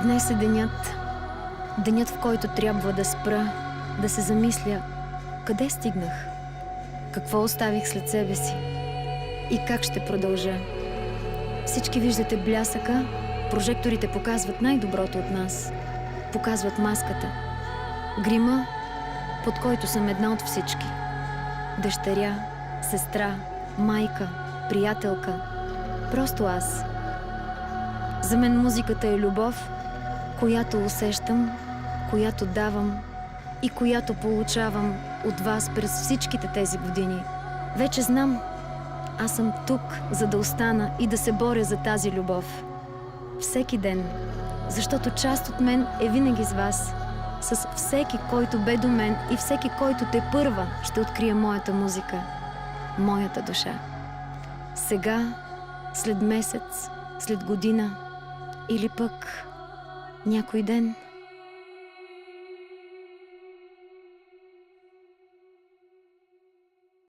Днес е денят, в който трябва да спра, да се замисля къде стигнах, какво оставих след себе си и как ще продължа. Всички виждате блясъка, прожекторите показват най-доброто от нас, показват маската, грима, под който съм една от всички. Дъщеря, сестра, майка, приятелка, просто аз. За мен музиката е любов, която усещам, която давам и която получавам от вас през всичките тези години. Вече знам, аз съм тук, за да остана и да се боря за тази любов. Всеки ден, защото част от мен е винаги с вас, с всеки, който бе до мен и всеки, който тепърва ще открие моята музика, моята душа. Сега, след месец, след година или пък някой ден...